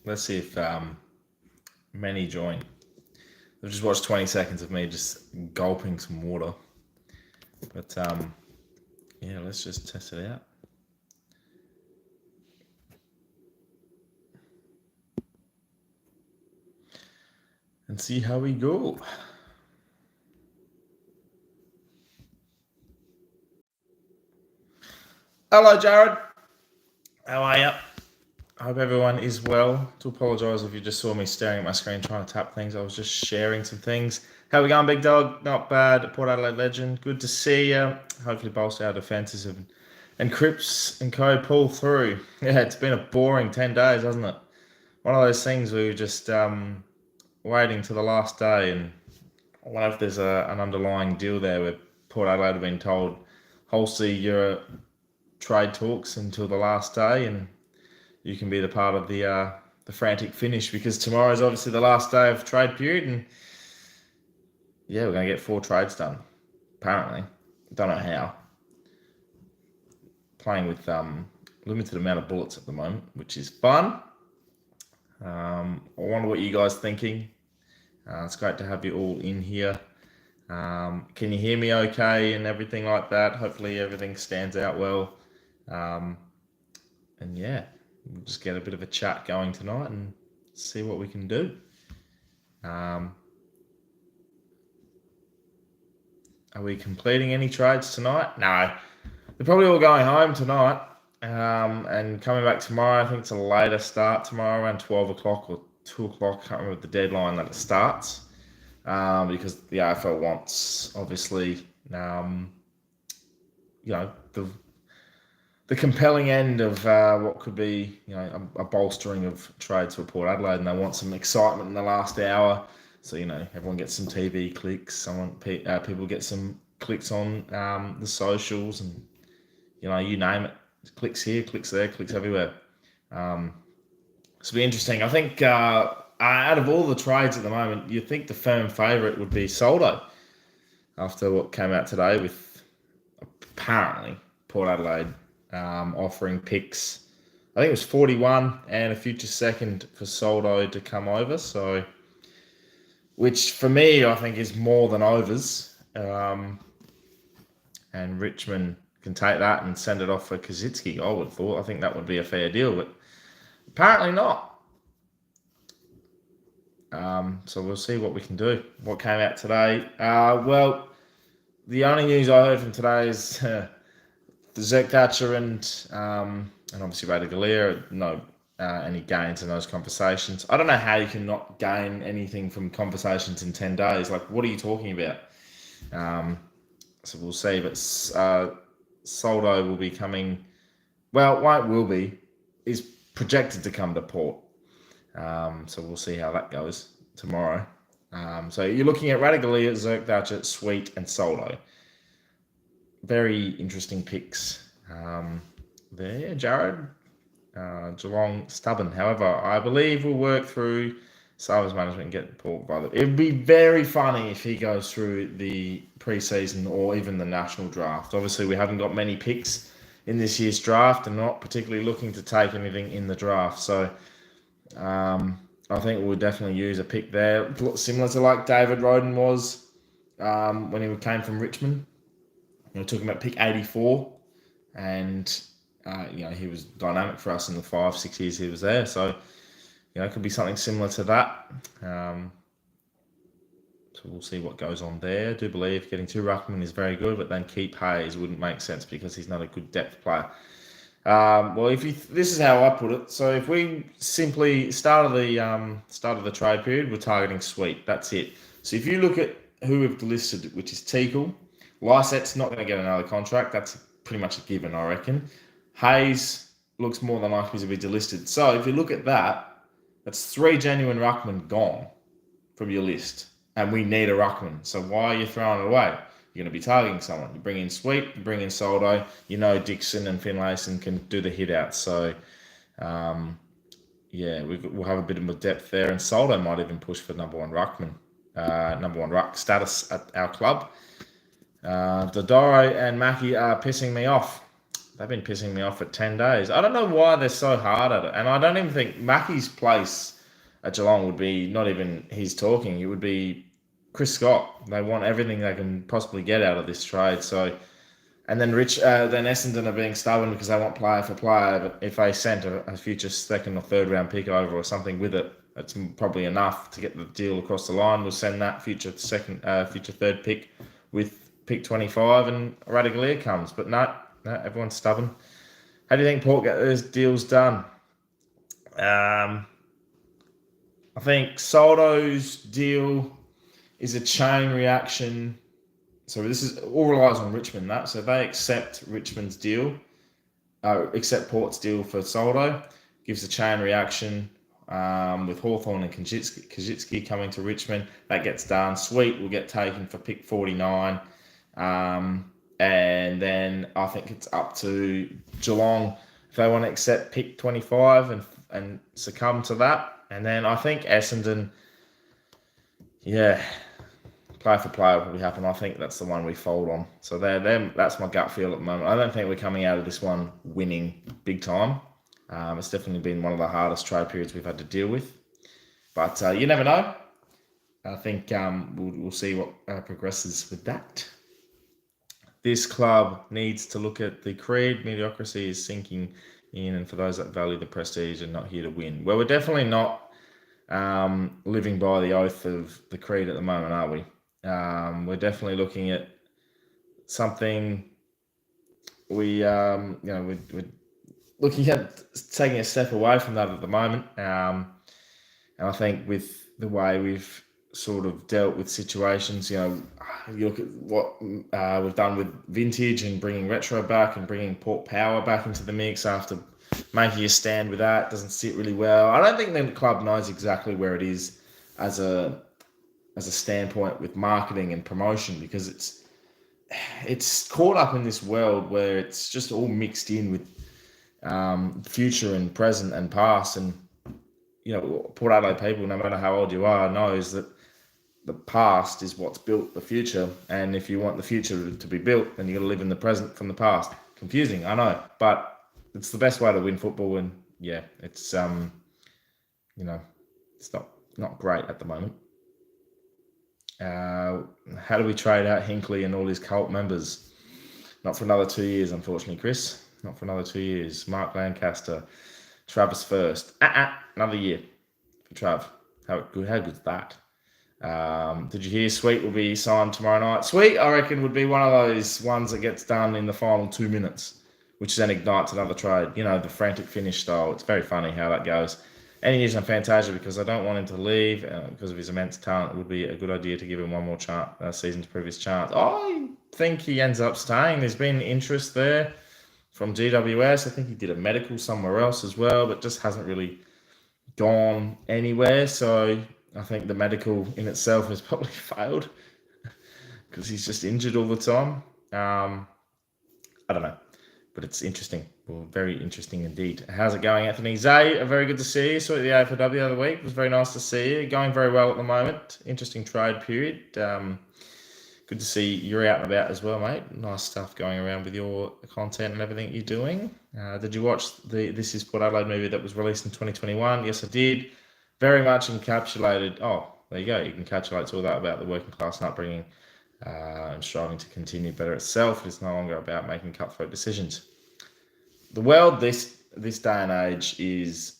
Let's see if many join. I've just watched 20 seconds of me just gulping some water. But yeah, let's just test it out. And see how we go. Hello, Jared. How are you? I hope everyone is well. To apologise if you just saw me staring at my screen trying to tap things. I was just sharing some things. How we going, big dog? Not bad. Port Adelaide legend. Good to see you. Hopefully bolster our defences and Cripps and co pull through. Yeah, it's been a boring 10 days, hasn't it? One of those things where you're just waiting to the last day, and I wonder if there's an underlying deal there where Port Adelaide have been told, Holsey, your trade talks until the last day, and you can be the part of the frantic finish, because tomorrow is obviously the last day of trade period, and yeah, we're going to get 4 trades done, apparently. Don't know how. Playing with limited amount of bullets at the moment, which is fun. I wonder what you guys are thinking. It's great to have you all in here. Can you hear me okay and everything like that? Hopefully everything stands out well. And yeah, we'll just get a bit of a chat going tonight and see what we can do. Are we completing any trades tonight? No. They're probably all going home tonight and coming back tomorrow. I think it's a later start tomorrow, around 12 o'clock or 2 o'clock. I can't remember the deadline that it starts, because the AFL wants, obviously, the compelling end of what could be, a bolstering of trades for Port Adelaide, and they want some excitement in the last hour. So, everyone gets some TV clicks. People get some clicks on the socials, and you name it. Clicks here, clicks there, clicks everywhere. This will be interesting. I think out of all the trades at the moment, you'd think the firm favourite would be Soldo, after what came out today with apparently Port Adelaide offering picks. I think it was 41 and a future second for Soldo to come over. So, which for me, I think is more than overs. And Richmond can take that and send it off for Kazitsky, I would have thought. I think that would be a fair deal, but apparently not. So we'll see what we can do. What came out today? Well, the only news I heard from today is the Zerk Thatcher and obviously Rada Galea, no any gains in those conversations. I don't know how you can not gain anything from conversations in 10 days. Like, what are you talking about? So we'll see. But Soldo will be coming. Well, will be is projected to come to Port. So we'll see how that goes tomorrow. So you're looking at Rada Galea, Zerk Thatcher, Sweet, and Soldo. Very interesting picks there, Jared. Geelong stubborn. However, I believe we'll work through sales management and get Port by the. It'd be very funny if he goes through the preseason or even the national draft. Obviously, we haven't got many picks in this year's draft and not particularly looking to take anything in the draft. So I think we'll definitely use a pick there, similar to like David Roden was when he came from Richmond. Took him at pick 84, and he was dynamic for us in the 5-6 years he was there. So it could be something similar to that. So we'll see what goes on there. I do believe getting 2 ruckmen is very good, but then keep Hayes wouldn't make sense because he's not a good depth player. Well, this is how I put it. So if we simply start of the trade period, we're targeting Sweet. That's it. So if you look at who we've listed, which is Teakle, Lyset's not going to get another contract. That's pretty much a given, I reckon. Hayes looks more than likely to be delisted. So if you look at that, that's 3 genuine ruckmen gone from your list. And we need a ruckman. So why are you throwing it away? You're going to be targeting someone. You bring in Sweet, you bring in Soldo. Dixon and Finlayson can do the hit out. So, we'll have a bit of a depth there. And Soldo might even push for number 1 ruckman, number 1 ruck status at our club. Dodoro and Mackie are pissing me off. they've been pissing me off for 10 days. I don't know why they're so hard at it. And I don't even think Mackie's place at Geelong would be not even his talking. It would be Chris Scott. They want everything they can possibly get out of this trade. So, and then then Essendon are being stubborn because they want player for player. But if they sent a future second or third round pick over or something with it, it's probably enough to get the deal across the line. We'll send that future third pick with pick 25 and Radaglia comes. But no, everyone's stubborn. How do you think Port get those deals done? I think Soldo's deal is a chain reaction. So this is all relies on Richmond. So if they accept Richmond's deal, accept Port's deal for Soldo, gives a chain reaction with Hawthorn and Kajitsky coming to Richmond. That gets done. Sweet will get taken for pick 49. And then I think it's up to Geelong if they want to accept pick 25 and succumb to that. And then I think Essendon, player for player will probably happen. I think that's the one we fold on. So that's my gut feel at the moment. I don't think we're coming out of this one winning big time. It's definitely been one of the hardest trade periods we've had to deal with. But you never know. I think we'll see what progresses with that. This club needs to look at the creed. Mediocrity is sinking in, and for those that value the prestige and not here to win. Well, we're definitely not living by the oath of the creed at the moment, are we? We're definitely looking at something. We're looking at taking a step away from that at the moment. And I think with the way we've sort of dealt with situations, you look at what we've done with vintage and bringing retro back and bringing Port Power back into the mix after making a stand with that doesn't sit really well. I don't think the club knows exactly where it is as a standpoint with marketing and promotion, because it's caught up in this world where it's just all mixed in with future and present and past. And Port Adelaide people, no matter how old you are, knows that the past is what's built the future, and if you want the future to be built, then you got to live in the present from the past. Confusing, I know, but it's the best way to win football. And it's it's not great at the moment. How do we trade out Hinkley and all his cult members? Not for another 2 years, unfortunately, Chris. Not for another 2 years. Mark Lancaster, Travis first. Another year for Trav. How good's that? Did you hear Sweet will be signed tomorrow night? Sweet, I reckon, would be one of those ones that gets done in the final 2 minutes, which then ignites another trade. The frantic finish style. It's very funny how that goes. And he's on Fantasia because I don't want him to leave because of his immense talent. It would be a good idea to give him one more season to prove his chance. I think he ends up staying. There's been interest there from GWS. I think he did a medical somewhere else as well, but just hasn't really gone anywhere. So I think the medical in itself has probably failed because he's just injured all the time. I don't know, but it's interesting. Well, very interesting indeed. How's it going, Anthony? Zay, very good to see you. Saw you at the AFLW the other week. It was very nice to see you. Going very well at the moment. Interesting trade period. Good to see you're out and about as well, mate. Nice stuff going around with your content and everything you're doing. Did you watch the This Is Port Adelaide movie that was released in 2021? Yes, I did. Very much encapsulated. Oh, there you go. You can encapsulate all that about the working class upbringing and striving to continue better itself. It's no longer about making cutthroat decisions. The world this day and age is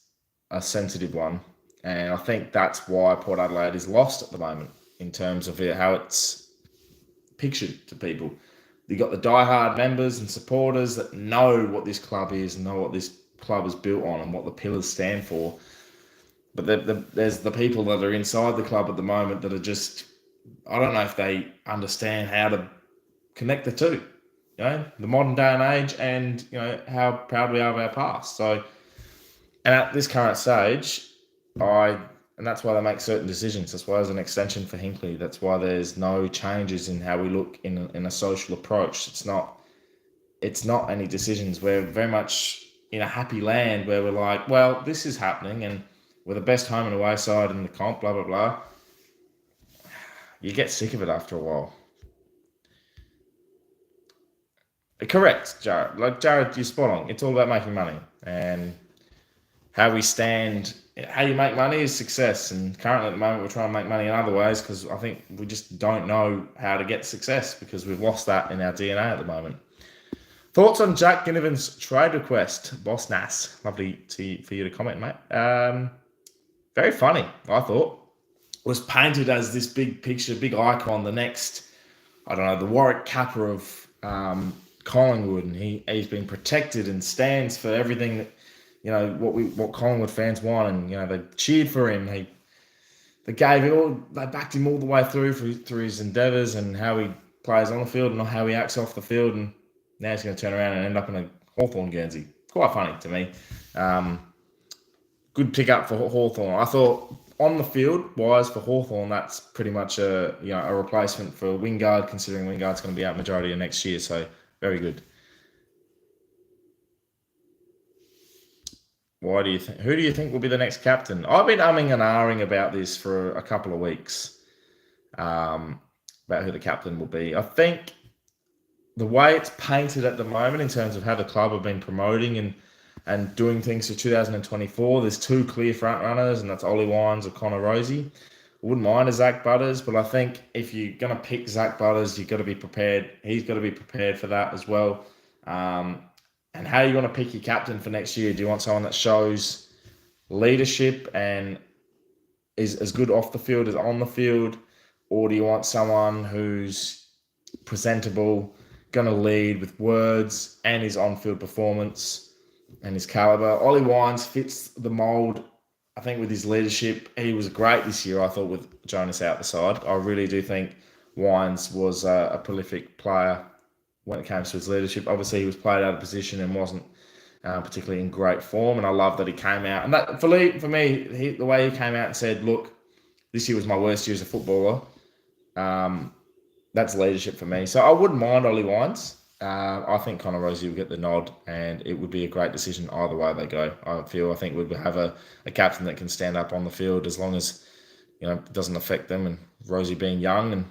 a sensitive one, and I think that's why Port Adelaide is lost at the moment in terms of how it's pictured to people. You've got the diehard members and supporters that know what this club is and know what this club is built on and what the pillars stand for. But there's the people that are inside the club at the moment that are just, I don't know if they understand how to connect the two. The modern day and age, and how proud we are of our past. So, and at this current stage, and that's why they make certain decisions. That's why there's an extension for Hinkley. That's why there's no changes in how we look in a social approach. It's not any decisions. We're very much in a happy land where we're like, well, this is happening, and we're the best home and away side in the comp. Blah blah blah. You get sick of it after a while. Correct, Jared. Like Jared, you're spot on. It's all about making money, and how we stand, how you make money is success. And currently at the moment, we're trying to make money in other ways because I think we just don't know how to get success because we've lost that in our DNA at the moment. Thoughts on Jack Ginnivan's trade request, Boss Nass? Lovely for you to comment, mate. Very funny, I thought. Was painted as this big picture, big icon, the next, I don't know, the Warwick Kappa of Collingwood, and he's been protected and stands for everything that, you know, what Collingwood fans want, and you know they cheered for him. They backed him all the way through his endeavours and how he plays on the field and how he acts off the field, and now he's going to turn around and end up in a Hawthorn Guernsey. Quite funny to me. Good pick up for Hawthorn. I thought on the field wise for Hawthorn, that's pretty much a replacement for Wingard, considering Wingard's going to be out majority of next year. So very good. Who do you think will be the next captain? I've been umming and ahhing about this for a couple of weeks, about who the captain will be. I think the way it's painted at the moment in terms of how the club have been promoting and doing things for 2024, there's two clear front runners, and that's Ollie Wines or Connor Rosie. I wouldn't mind a Zach Butters, but I think if you're going to pick Zach Butters, you've got to be prepared. He's got to be prepared for that as well. And how are you going to pick your captain for next year? Do you want someone that shows leadership and is as good off the field as on the field? Or do you want someone who's presentable, going to lead with words and his on-field performance and his caliber? Ollie Wines fits the mould, I think, with his leadership. He was great this year, I thought, with Jonas out the side. I really do think Wines was a prolific player when it comes to his leadership. Obviously, he was played out of position and wasn't particularly in great form, and I love that he came out. And that for me, the way he came out and said, look, this year was my worst year as a footballer, that's leadership for me. So I wouldn't mind Ollie Wines. I think Connor Rosie will get the nod, and it would be a great decision either way they go. I think we'd have a captain that can stand up on the field as long as, you know, it doesn't affect them, and Rosie being young and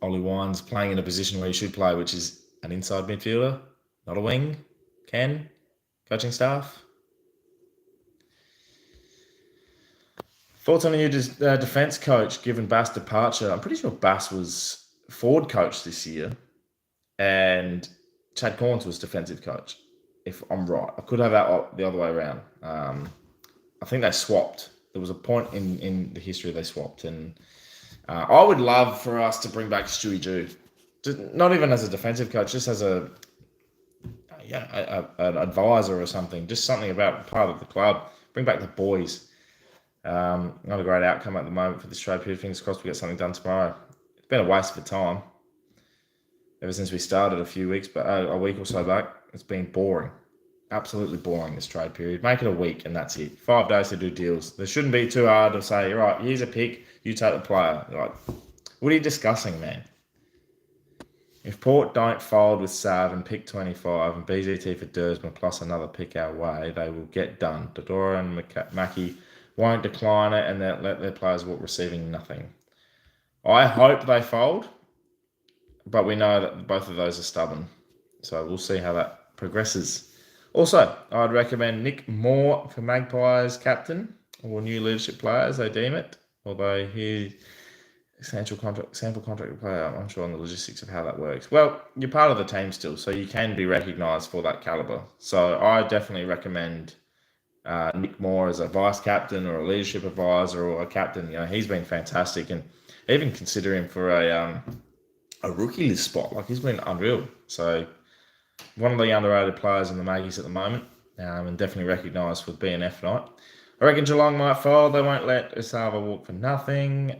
Ollie Wines playing in a position where he should play, which is an inside midfielder, not a wing. Ken, coaching staff. Thoughts on a new defence coach given Bass' departure? I'm pretty sure Bass was forward coach this year and Chad Corns was defensive coach, if I'm right. I could have that the other way around. I think they swapped. There was a point in the history they swapped, and I would love for us to bring back Stewie Jude, not even as a defensive coach, just as an advisor or something, just something about part of the club. Bring back the boys. Not a great outcome at the moment for this trade period. Fingers crossed we get something done tomorrow. It's been a waste of time ever since we started a week or so back. It's been boring. Absolutely boring, this trade period. Make it a week and that's it. 5 days to do deals. There shouldn't be too hard to say, right, here's a pick, you take the player. Like, what are you discussing, man? If Port don't fold with Sav and pick 25 and BZT for Dersman plus another pick our way, they will get done. Dodora and Mackie won't decline it and let their players walk receiving nothing. I hope they fold, but we know that both of those are stubborn. So we'll see how that progresses. Also, I'd recommend Nick Moore for Magpies captain, or new leadership player as they deem it, although he sample contract player. I'm unsure on the logistics of how that works. Well, you're part of the team still, so you can be recognised for that calibre. So I definitely recommend Nick Moore as a vice captain or a leadership advisor or a captain. You know, he's been fantastic, and even consider him for a rookie list spot. Like, he's been unreal. So one of the underrated players in the Maggies at the moment, and definitely recognised with BNF night. I reckon Geelong might fold. They won't let Usava walk for nothing.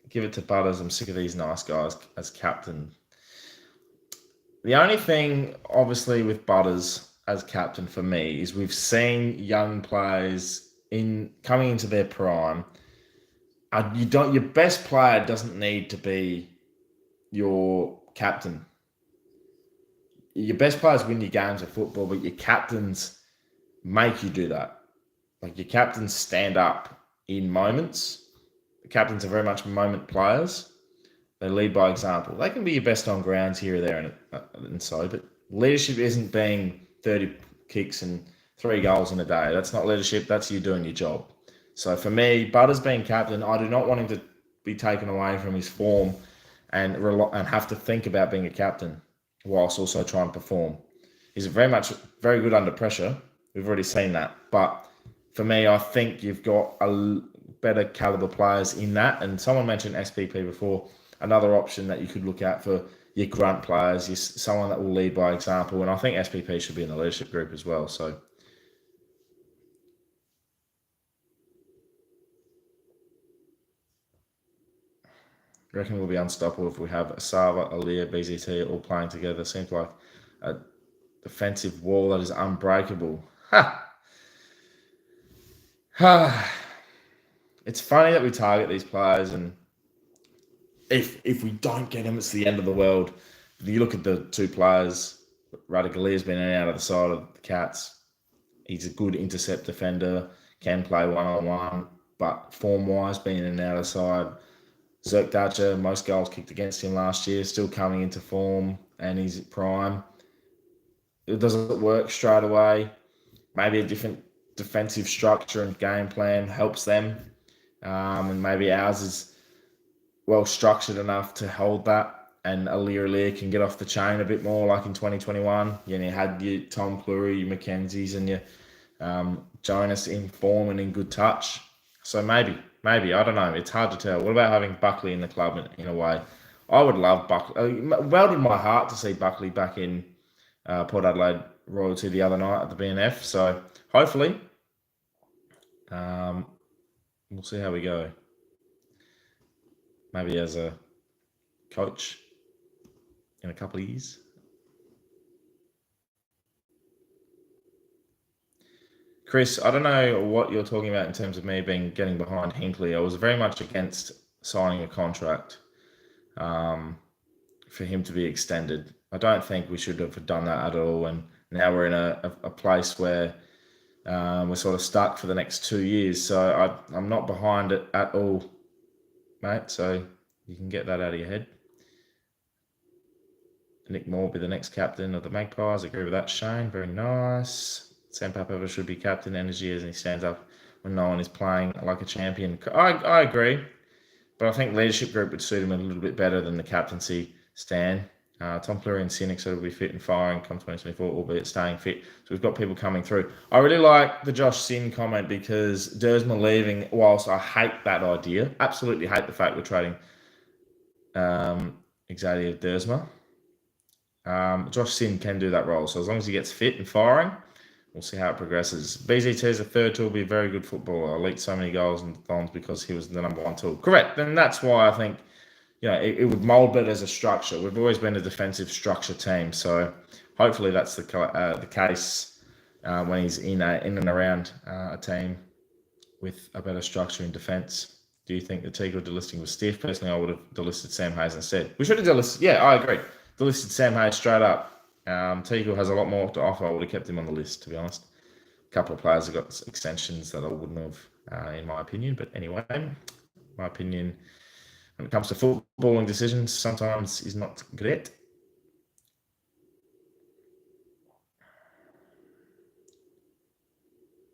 Give it to Butters. I'm sick of these nice guys as captain. The only thing, obviously, with Butters as captain for me is we've seen young players coming into their prime. Your best player doesn't need to be your captain. Your best players win your games of football, but your captains make you do that. Like, your captains stand up in moments. The captains are very much moment players. They lead by example. They can be your best on grounds here or there and so, but leadership isn't being 30 kicks and 3 goals in a day. That's not leadership. That's you doing your job. So for me, Butters being captain, I do not want him to be taken away from his form and have to think about being a captain whilst also trying to perform. He's very good under pressure. We've already seen that. But for me, I think you've got a better caliber players in that. And someone mentioned SPP before. Another option that you could look at for your grunt players is someone that will lead by example. And I think SPP should be in the leadership group as well. So I reckon we'll be unstoppable if we have Asava, Alia, BZT all playing together. Seems like a defensive wall that is unbreakable. Ha! Ha! It's funny that we target these players, and if we don't get them, it's the end of the world. You look at the two players. Radagalia's been in and out of the side of the Cats. He's a good intercept defender, can play one-on-one, but form-wise, being in and out of the side. Zerkdacher, most goals kicked against him last year, still coming into form, and he's at prime. It doesn't work straight away. Maybe a different defensive structure and game plan helps them. And maybe ours is well structured enough to hold that. And Alia can get off the chain a bit more, like in 2021. You had your Tom Clury, your Mackenzies, and your Jonas in form and in good touch. So maybe, I don't know. It's hard to tell. What about having Buckley in the club in a way? I would love Buckley. Welded my heart to see Buckley back in Port Adelaide Royalty the other night at the BNF. So hopefully, we'll see how we go. Maybe as a coach in a couple of years. Chris, I don't know what you're talking about in terms of me getting behind Hinkley. I was very much against signing a contract for him to be extended. I don't think we should have done that at all. And now we're in a place where we're sort of stuck for the next 2 years. So I'm not behind it at all, mate. So you can get that out of your head. Nick Moore will be the next captain of the Magpies. I agree with that, Shane. Very nice. Sam Papova should be captain. Energy as he stands up when no one is playing like a champion. I agree. But I think leadership group would suit him a little bit better than the captaincy stand. Tom Fleury and Cynic will be fit and firing come 2024, albeit staying fit. So we've got people coming through. I really like the Josh Sin comment because Dersma leaving, whilst I hate that idea, absolutely hate the fact we're trading Xavier Dersma. Josh Sin can do that role. So as long as he gets fit and firing, we'll see how it progresses. BZT is a third tool, be a very good footballer. I leaked so many goals in the Thons because he was the number one tool. Correct. And that's why I think it would mould better as a structure. We've always been a defensive structure team. So hopefully that's the case when he's in and around a team with a better structure in defence. Do you think the Teagle delisting was stiff? Personally, I would have delisted Sam Hayes instead. We should have delisted. Yeah, I agree. Delisted Sam Hayes straight up. Teagle has a lot more to offer. I would have kept him on the list, to be honest. A couple of players have got extensions that I wouldn't have, in my opinion. But anyway, my opinion when it comes to footballing decisions sometimes is not great.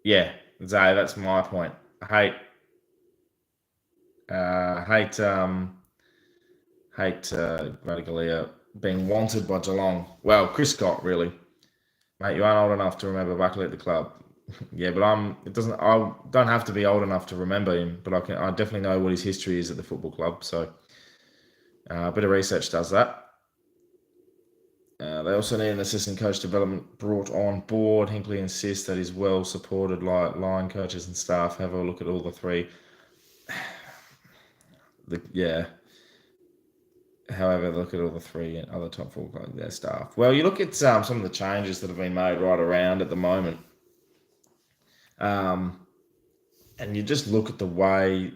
Yeah, Zay, that's my point. I hate Radaglia being wanted by Geelong. Well, Chris Scott, really. Mate, you aren't old enough to remember Buckley at the club. Yeah, but I don't have to be old enough to remember him, but I definitely know what his history is at the football club. So a bit of research does that. They also need an assistant coach development brought on board. Hinkley insists that he's well supported like line coaches and staff. Have a look at all the three. However, look at all the three and other top four their staff. Well, you look at some of the changes that have been made right around at the moment. And you just look at the way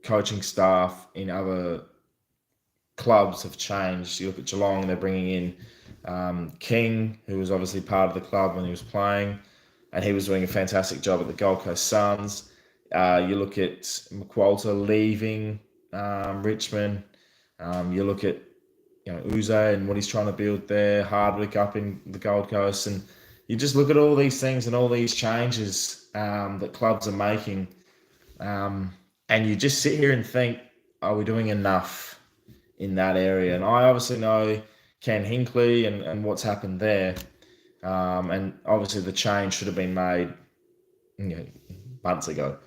coaching staff in other clubs have changed. You look at Geelong, they're bringing in King, who was obviously part of the club when he was playing, and he was doing a fantastic job at the Gold Coast Suns. You look at McQualter leaving Richmond. You look at Uze and what he's trying to build there, Hardwick up in the Gold Coast, and you just look at all these things and all these changes that clubs are making, and you just sit here and think, are we doing enough in that area? And I obviously know Ken Hinkley and what's happened there, and obviously the change should have been made months ago.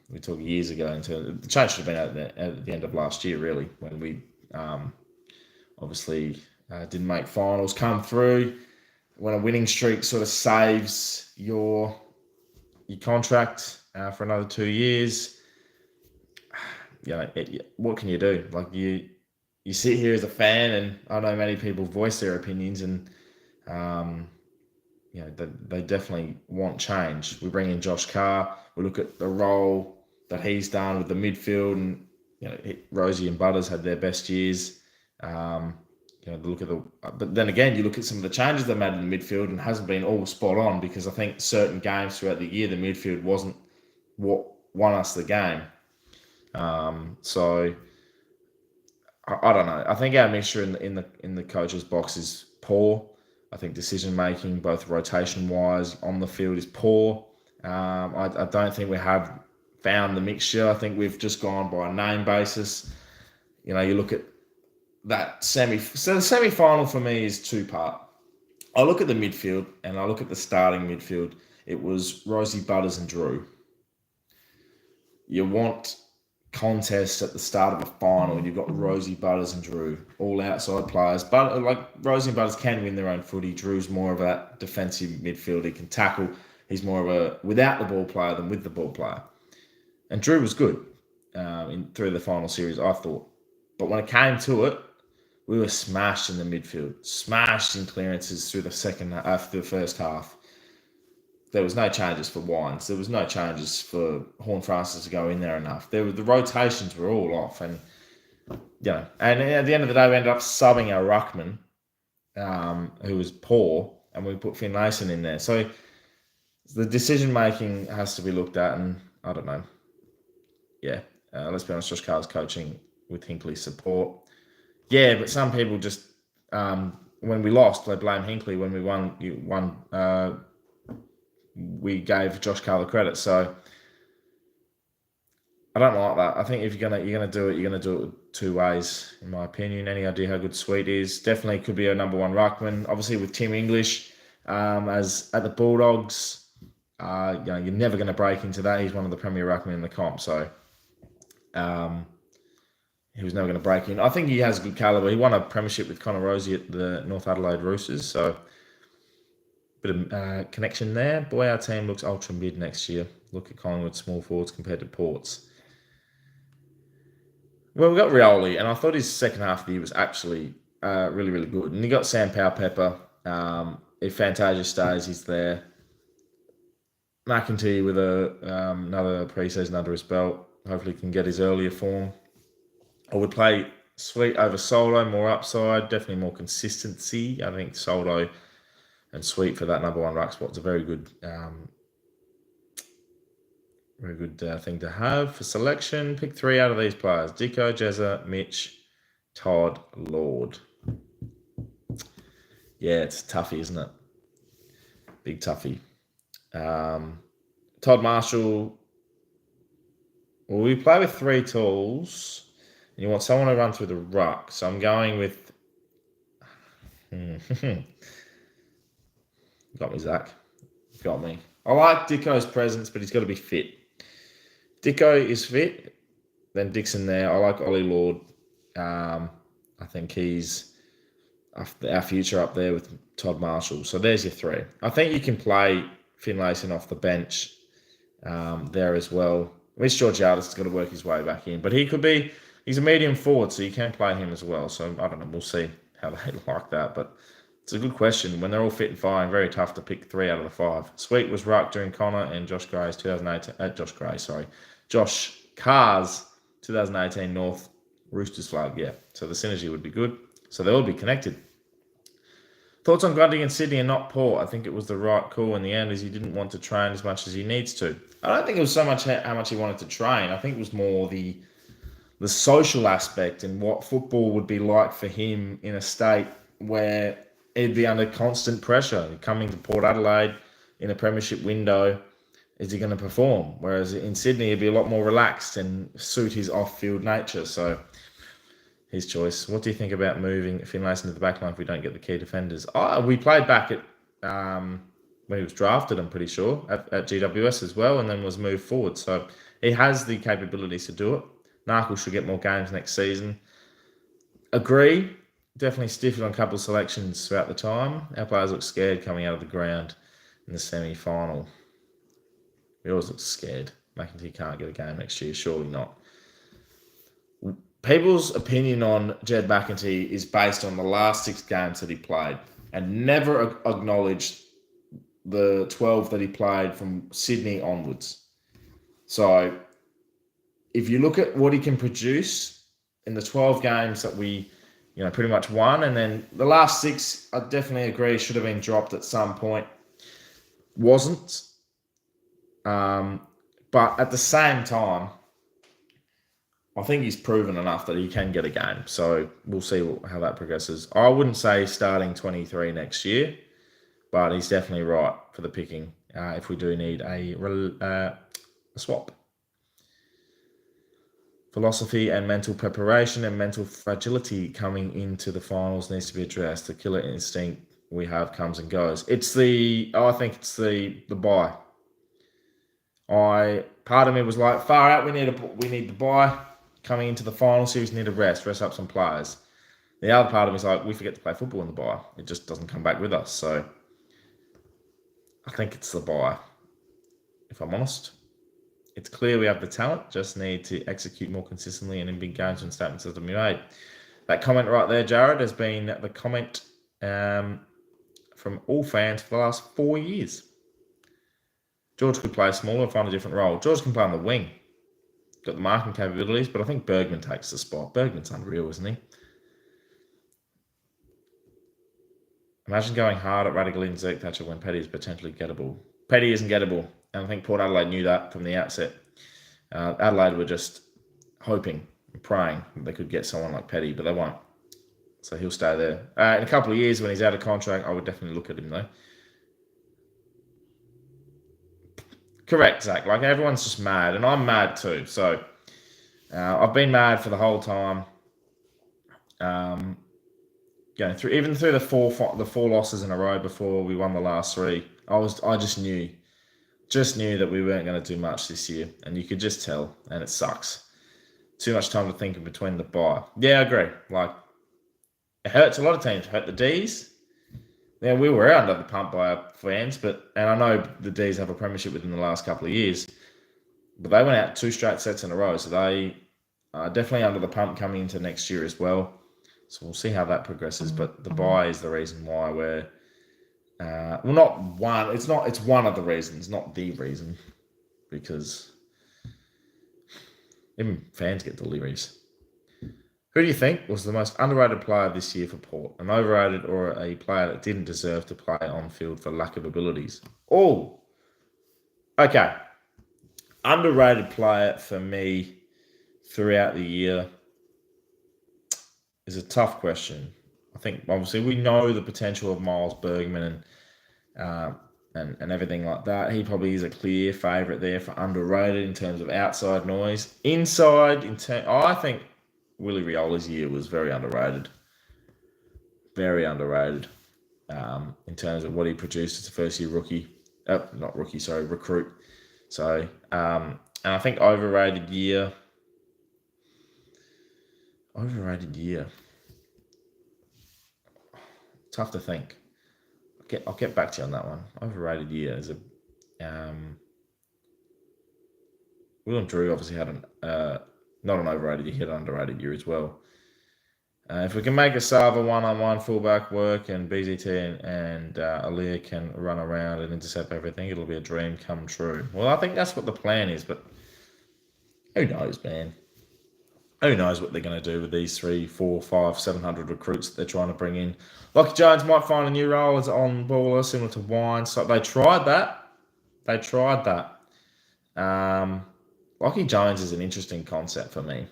We talk years ago. The change should have been at the end of last year, really, when we obviously didn't make finals, come through. When a winning streak sort of saves your contract for another 2 years, what can you do? Like you sit here as a fan, and I know many people voice their opinions, and they definitely want change. We bring in Josh Carr. We look at the role that he's done with the midfield, and Rosie and Butters had their best years. But then again, you look at some of the changes they made in the midfield, and it hasn't been all spot on, because I think certain games throughout the year, the midfield wasn't what won us the game. So I don't know. I think our mixture in the coach's box is poor. I think decision making, both rotation wise on the field, is poor. I don't think we have found the mixture. I think we've just gone by a name basis. You look at that so the semi-final for me is two-part. I look at the midfield, and I look at the starting midfield. It was Rosie, Butters and Drew. You want contest at the start of a final, and you've got Rosie, Butters and Drew, all outside players. But like Rosie and Butters can win their own footy. Drew's more of a defensive midfielder. He can tackle. He's more of a without the ball player than with the ball player. And Drew was good through the final series, I thought. But when it came to it, we were smashed in the midfield, smashed in clearances through the first half. There was no changes for Wines. There was no changes for Horne-Francis to go in there enough. The rotations were all off, and and at the end of the day, we ended up subbing our ruckman, who was poor, and we put Finlayson in there. So the decision making has to be looked at, and I don't know. Yeah, let's be honest. Josh Carr's coaching with Hinkley's support. Yeah, but some people just when we lost, they blame Hinkley. When we won, we gave Josh Carr the credit. So I don't like that. I think if you're gonna do it, you're gonna do it two ways, in my opinion. Any idea how good Sweet is? Definitely could be a number one ruckman. Obviously with Tim English as at the Bulldogs, you're never going to break into that. He's one of the premier ruckmen in the comp, so he was never going to break in. I think he has good calibre. He won a premiership with Connor Rosie at the North Adelaide Roosters, so bit of connection there. Boy, our team looks ultra mid next year. Look at Collingwood small forwards compared to Ports. Well, we got Rioli, and I thought his second half of the year was actually really, really good. And you got Sam Powell-Pepper. If Fantasia stays, he's there. McIntyre with another pre-season under his belt. Hopefully he can get his earlier form. I would play Sweet over Soldo, more upside, definitely more consistency. I think Soldo and Sweet for that number one ruck spot's a very good thing to have for selection. Pick three out of these players: Dicko, Jezza, Mitch, Todd, Lord. Yeah, it's toughie, isn't it? Big toughie. Todd Marshall. Well, we play with three tools, and you want someone to run through the ruck. So I'm going with. Got me, Zach. Got me. I like Dicko's presence, but he's got to be fit. Dicko is fit, then Dixon there. I like Ollie Lord. I think he's our future up there with Todd Marshall. So there's your three. I think you can play Finlayson off the bench there as well. Wish Georgiades has got to work his way back in, but he's a medium forward, so you can play him as well. So I don't know. We'll see how they like that, but it's a good question. When they're all fit and fine, very tough to pick three out of the five. Sweet was ruck during Connor and Josh Carr's 2018 North Roosters flag. Yeah, so the synergy would be good. So they will be connected. Thoughts on Grundy and Sydney and not Port? I think it was the right call in the end, as he didn't want to train as much as he needs to. I don't think it was so much how much he wanted to train. I think it was more the social aspect and what football would be like for him in a state where he'd be under constant pressure. Coming to Port Adelaide in a premiership window, is he going to perform? Whereas in Sydney, he'd be a lot more relaxed and suit his off-field nature. So his choice. What do you think about moving Finlayson to the back line if we don't get the key defenders? We played back at when he was drafted, I'm pretty sure, at GWS as well, and then was moved forward. So he has the capabilities to do it. Narkle should get more games next season. Agree. Definitely stiffed on a couple of selections throughout the time. Our players look scared coming out of the ground in the semi-final. We always look scared. McEntee can't get a game next year. Surely not. People's opinion on Jed McEntee is based on the last 6 games that he played and never acknowledged the 12 that he played from Sydney onwards. So if you look at what he can produce in the 12 games that we, pretty much won, and then the last 6, I definitely agree, should have been dropped at some point. Wasn't. But at the same time, I think he's proven enough that he can get a game. So we'll see how that progresses. I wouldn't say starting 23 next year, but he's definitely right for the picking if we do need a swap. Philosophy and mental preparation and mental fragility coming into the finals needs to be addressed. The killer instinct we have comes and goes. I think it's the bye. Part of me was like, far out, we need the bye. Coming into the final series, we need to rest up some players. The other part of me is like, we forget to play football in the bye. It just doesn't come back with us. So I think it's the bye, if I'm honest. It's clear we have the talent, just need to execute more consistently and in big games when statements have to be made. That comment right there, Jared, has been the comment from all fans for the last 4 years. George could play smaller, find a different role. George can play on the wing. Got the marking capabilities, but I think Bergman takes the spot. Bergman's unreal, isn't he? Imagine going hard at Radical and Zerk Thatcher when Petty is potentially gettable. Petty isn't gettable, and I think Port Adelaide knew that from the outset. Adelaide were just hoping and praying that they could get someone like Petty, but they won't. So he'll stay there. In a couple of years, when he's out of contract, I would definitely look at him, though. Correct, Zach. Like, everyone's just mad, and I'm mad too. So I've been mad for the whole time. Going through the four losses in a row before we won the last 3. I just knew that we weren't going to do much this year, and you could just tell, and it sucks. Too much time to think in between the bye. Yeah, I agree. Like, it hurts a lot of teams. It hurt the D's. Yeah, we were under the pump by our fans, and I know the D's have a premiership within the last couple of years, but they went out 2 straight sets in a row, so they are definitely under the pump coming into next year as well. So we'll see how that progresses, but the bye is the reason why we're not one. It's one of the reasons, not the reason, because even fans get deliveries. Who do you think was the most underrated player this year for Port? An overrated or a player that didn't deserve to play on field for lack of abilities? Oh, okay. Underrated player for me throughout the year is a tough question. I think obviously we know the potential of Miles Bergman and everything like that. He probably is a clear favourite there for underrated in terms of outside noise. Inside, I think Willie Riola's year was very underrated. Very underrated in terms of what he produced as a first-year rookie. Recruit. So, and I think overrated year. Tough to think. I'll get back to you on that one. Overrated year is a William Drew obviously had not an overrated year, he had an underrated year as well. If we can make a Sava one-on-one fullback work and BZT and Alia can run around and intercept everything, it'll be a dream come true. Well, I think that's what the plan is, but who knows, man? Who knows what they're going to do with these 3, 4, 5, 700 recruits that they're trying to bring in. Lockie Jones might find a new role as on baller, similar to Wines. So they tried that. Lockie Jones is an interesting concept for me.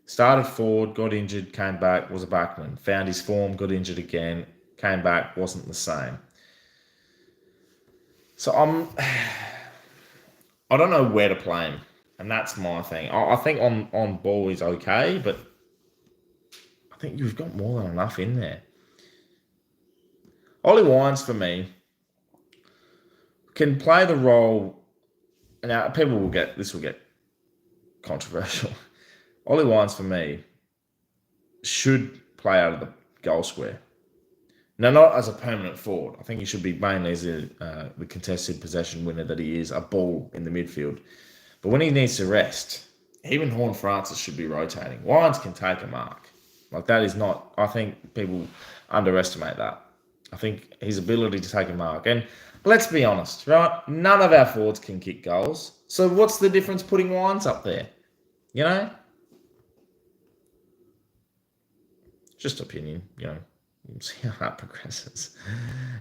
Started forward, got injured, came back, was a backman. Found his form, got injured again, came back, wasn't the same. So I don't know where to play him, and that's my thing. I think on ball he's okay, but I think you've got more than enough in there. Ollie Wines, for me, can play the role. Now, people will get controversial. Ollie Wines, for me, should play out of the goal square. Now, not as a permanent forward. I think he should be mainly as the contested possession winner that he is, a ball in the midfield. But when he needs to rest, even Horne-Francis should be rotating. Wines can take a mark. Like, that is not... I think people underestimate that. I think his ability to take a mark. And let's be honest, right? None of our forwards can kick goals. So what's the difference putting Wines up there? You know? Just opinion, you know. We'll see how that progresses.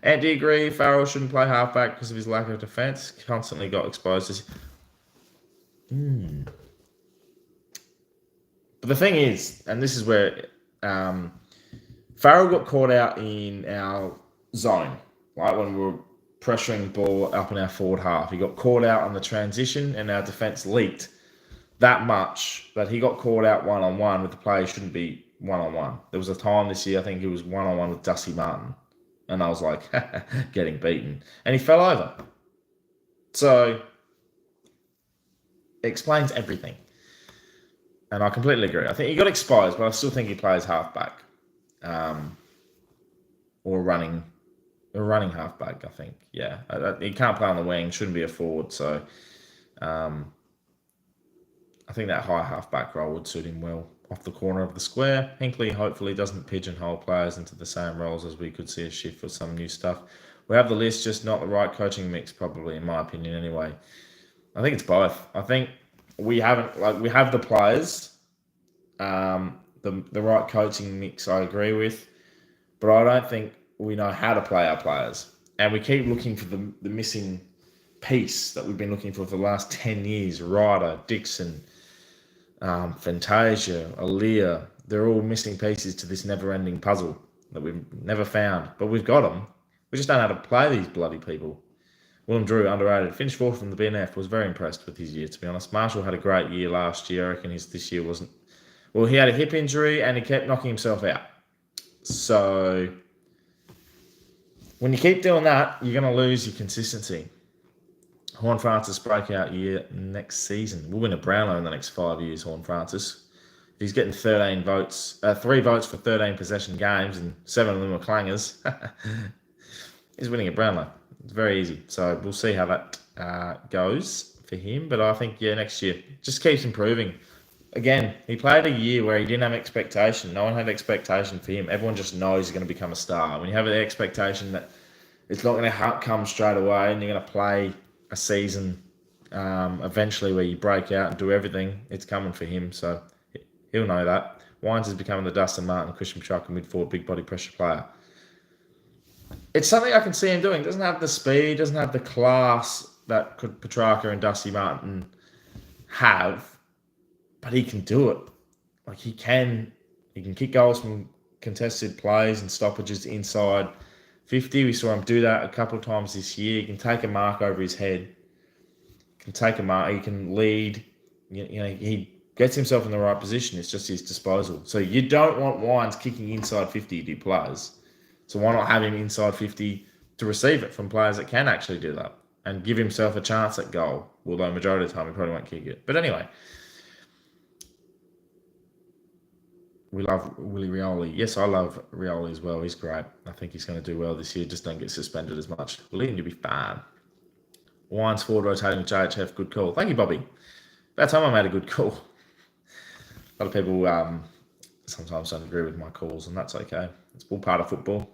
And do you agree Farrell shouldn't play halfback because of his lack of defence? Constantly got exposed. But the thing is, and this is where Farrell got caught out in our zone, like when we were pressuring the ball up in our forward half. He got caught out on the transition and our defence leaked that much that he got caught out one-on-one with the player who shouldn't be one-on-one. There was a time this year, I think he was one-on-one with Dusty Martin. And I was like, getting beaten. And he fell over. So, it explains everything. And I completely agree. I think he got exposed, but I still think he plays halfback. Or running halfback, I think. Yeah. He can't play on the wing, shouldn't be a forward. So, I think that high halfback role would suit him well. Off the corner of the square. Hinkley hopefully doesn't pigeonhole players into the same roles, as we could see a shift for some new stuff. We have the list, just not the right coaching mix, probably, in my opinion, anyway. I think it's both. I think we have the players, the right coaching mix, I agree with, but I don't think we know how to play our players. And we keep looking for the missing piece that we've been looking for the last 10 years. Ryder, Dixon, Fantasia, Aaliyah, they're all missing pieces to this never-ending puzzle that we've never found. But we've got them. We just don't know how to play these bloody people. Willem Drew, underrated. Finished fourth from the BNF. Was very impressed with his year, to be honest. Marshall had a great year last year. I reckon this year wasn't... Well, he had a hip injury and he kept knocking himself out. So, when you keep doing that, you're going to lose your consistency. Horne-Francis breakout year next season. We'll win a Brownlow in the next 5 years, Horne-Francis. If he's getting 13 votes, 3 votes for 13 possession games and 7 of them are clangers, he's winning a Brownlow. It's very easy. So we'll see how that goes for him. But I think, next year, just keeps improving. Again, he played a year where he didn't have expectation. No one had expectation for him. Everyone just knows he's going to become a star. When you have the expectation that it's not going to come straight away and you're going to play a season eventually where you break out and do everything, it's coming for him. So he'll know that. Wines is becoming the Dustin Martin, Christian Petrarca mid-forward, big body pressure player. It's something I can see him doing. Doesn't have the speed, doesn't have the class that could Petrarca and Dusty Martin have, but he can do it. Like he can kick goals from contested plays and stoppages inside 50. We saw him do that a couple of times this year. He can take a mark over his head. He can lead. He gets himself in the right position. It's just his disposal. So you don't want Wines kicking inside 50 to players. So why not have him inside 50 to receive it from players that can actually do that and give himself a chance at goal? Although majority of the time he probably won't kick it. But anyway, we love Willie Rioli. Yes, I love Rioli as well. He's great. I think he's going to do well this year. Just don't get suspended as much. Willie, you'll be fine. Wines forward rotating with JHF. Good call. Thank you, Bobby. That time I made a good call. A lot of people sometimes don't agree with my calls, and that's okay. It's all part of football.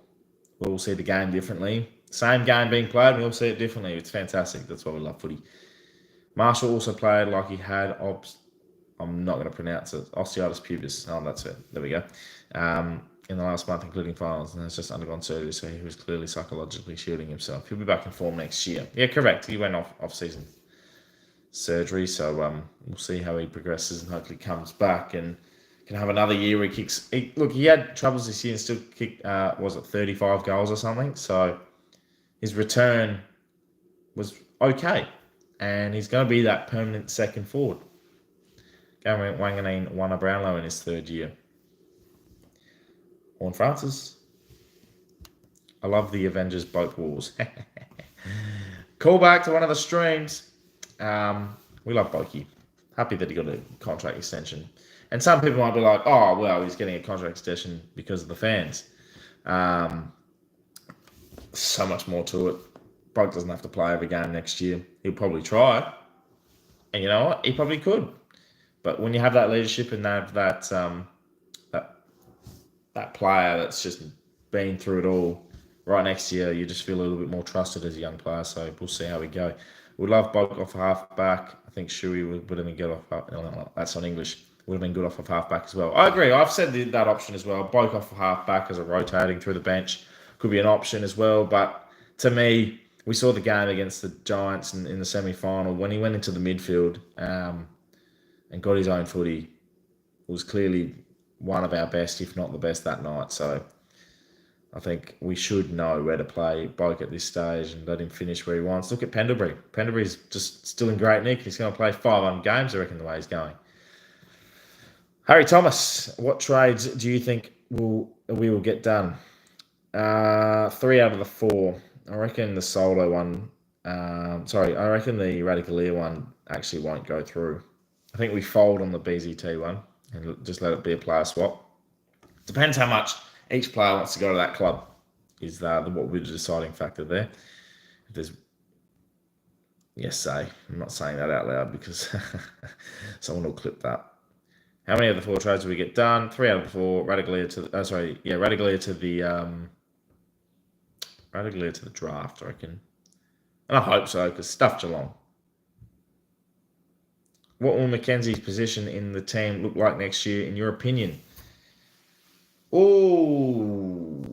We all see the game differently. Same game being played, we all see it differently. It's fantastic. That's why we love footy. Marshall also played like he had I'm not going to pronounce it. Osteitis pubis. Oh, that's it. There we go. In the last month, including finals, and has just undergone surgery, so he was clearly psychologically shielding himself. He'll be back in form next year. Yeah, correct. He went off season surgery, so we'll see how he progresses and hopefully comes back and can have another year where he kicks. Look, he had troubles this year and still kicked, was it 35 goals or something? So his return was okay, and he's going to be that permanent second forward. Gavin Wanganeen won a Brownlow in his third year. Horn Francis. I love the Avengers boat wars. Call back to one of the streams. We love Boki. Happy that he got a contract extension. And some people might be like, oh, well, he's getting a contract extension because of the fans. So much more to it. Broke doesn't have to play every game next year. He'll probably try. And you know what? He probably could. But when you have that leadership and have that player that's just been through it all, right next year, you just feel a little bit more trusted as a young player. So we'll see how we go. We'd love Bulk off half back. I think Shuey would have been good off. No, that's not English. Would have been good off of half back as well. I agree. I've said that option as well. Bulk off of half back as a rotating through the bench could be an option as well. But to me, we saw the game against the Giants in the semi-final when he went into the midfield and got his own footy. Was clearly one of our best, if not the best, that night. So I think we should know where to play Boak at this stage and let him finish where he wants. Look at Pendlebury. Pendlebury's just still in great nick. He's going to play 5 games, I reckon, the way he's going. Harry Thomas, what trades do you think we will get done? 3 out of the 4. I reckon the Soldo one. I reckon the Radicalier one actually won't go through. I think we fold on the BZT one and just let it be a player swap. Depends how much each player wants to go to that club. Is what will be the deciding factor there. If there's I'm not saying that out loud because someone will clip that. How many of the 4 trades will we get done? 3 out of the 4. Radicalier to the draft, I reckon. And I hope so, because stuff Geelong. What will Mackenzie's position in the team look like next year, in your opinion? Oh,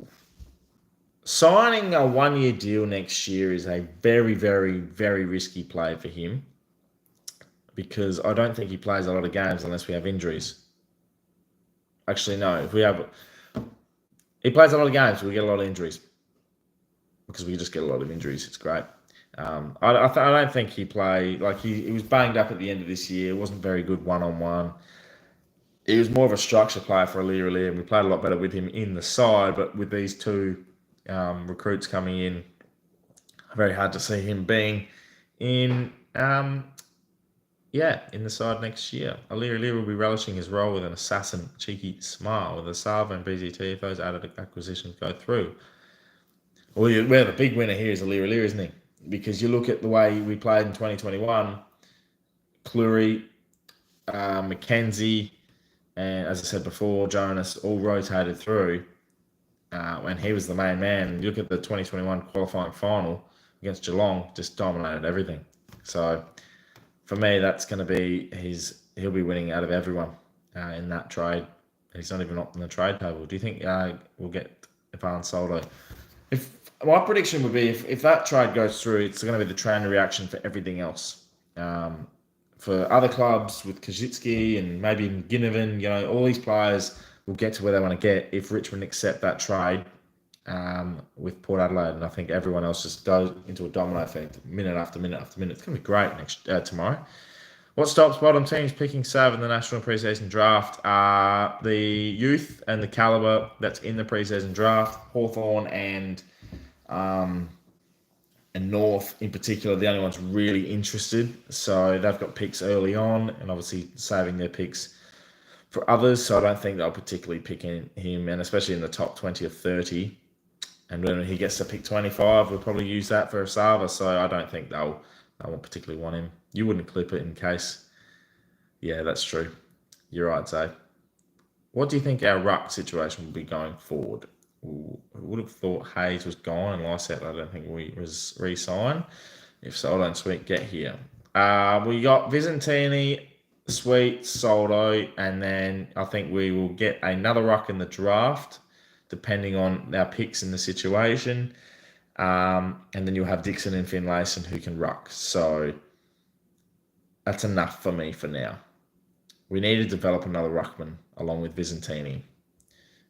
signing a 1-year deal next year is a very, very, very risky play for him because I don't think he plays a lot of games unless we have injuries. Actually, no. He plays a lot of games, we get a lot of injuries because we just get a lot of injuries. It's great. I don't think he played he was banged up at the end of this year. It wasn't very good one-on-one. He was more of a structure player for Aliir, and we played a lot better with him in the side. But with these 2 recruits coming in, very hard to see him being in the side next year. Aliir will be relishing his role with an assassin, cheeky smile with a Sava and BZT if those added acquisitions go through. Well, the big winner here is Aliir, isn't he? Because you look at the way we played in 2021, Clury, Mackenzie, and as I said before, Jonas all rotated through when he was the main man. You look at the 2021 qualifying final against Geelong, just dominated everything. So for me, that's going to be he'll be winning out of everyone in that trade. He's not even up in the trade table. Do you think we'll get Ivan Soldo? My prediction would be if that trade goes through, it's going to be the train reaction for everything else. For other clubs with Kajitsky and maybe even Ginnivan, all these players will get to where they want to get if Richmond accept that trade with Port Adelaide. And I think everyone else just goes into a domino effect, minute after minute after minute. It's going to be great tomorrow. What stops bottom teams picking Sav in the national preseason draft are the youth and the calibre that's in the preseason draft. Hawthorn and North in particular, the only ones really interested. So they've got picks early on and obviously saving their picks for others. So I don't think they'll particularly pick him, and especially in the top 20 or 30. And when he gets to pick 25, we'll probably use that for a Sava. So I don't think they won't particularly want him. You wouldn't clip it in case. Yeah, that's true. You're right, Zay. What do you think our ruck situation will be going forward? I would have thought Hayes was gone and Lysette I don't think we was re-signed. If so, I don't get here. We got Vizentini, Sweet, Soldo, and then I think we will get another ruck in the draft, depending on our picks in the situation. And then you'll have Dixon and Finlayson who can ruck. So that's enough for me for now. We need to develop another ruckman along with Visentini,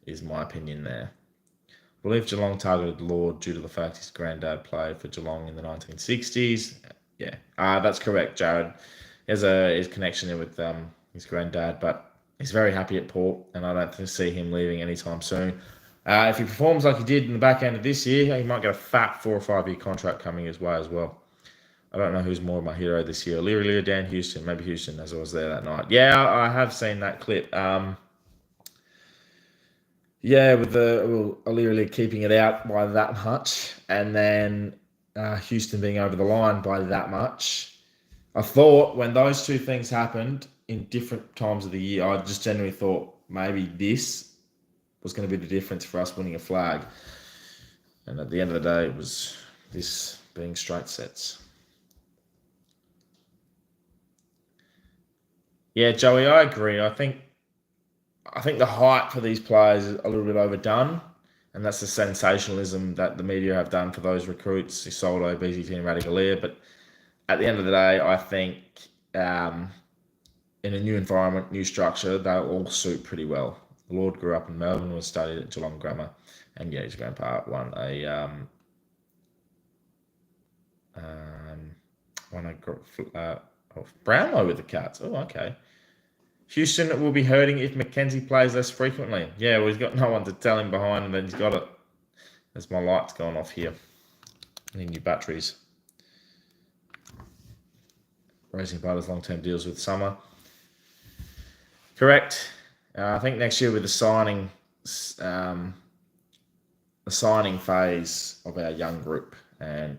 is my opinion there. I believe Geelong targeted Lord due to the fact his granddad played for Geelong in the 1960s. Yeah, that's correct, Jared. He has his connection there with his granddad, but he's very happy at Port, and I don't see him leaving anytime soon. If he performs like he did in the back end of this year, he might get a fat 4 or 5 year contract coming his way as well. I don't know who's more of my hero this year. Leary or Dan Houston. Maybe Houston, as I was there that night. Yeah, I have seen that clip. Yeah, with the O'Leary keeping it out by that much, and then Houston being over the line by that much. I thought when those two things happened in different times of the year, I just genuinely thought maybe this was going to be the difference for us winning a flag. And at the end of the day, it was this being straight sets. Yeah, Joey, I agree. I think the hype for these players is a little bit overdone, and that's the sensationalism that the media have done for those recruits, Soldo, BZT, and Radicalier. But at the end of the day, I think in a new environment, new structure, they'll all suit pretty well. Lord grew up in Melbourne, was studied at Geelong Grammar, and yeah, his grandpa won a Brownlow with the Cats. Oh, okay. Houston will be hurting if McKenzie plays less frequently. Yeah, well, he's got no one to tell him behind, and then he's got it. There's my lights going off here. I need new batteries. Racing Butters long-term deals with Summer. Correct. I think next year with the signing phase of our young group, and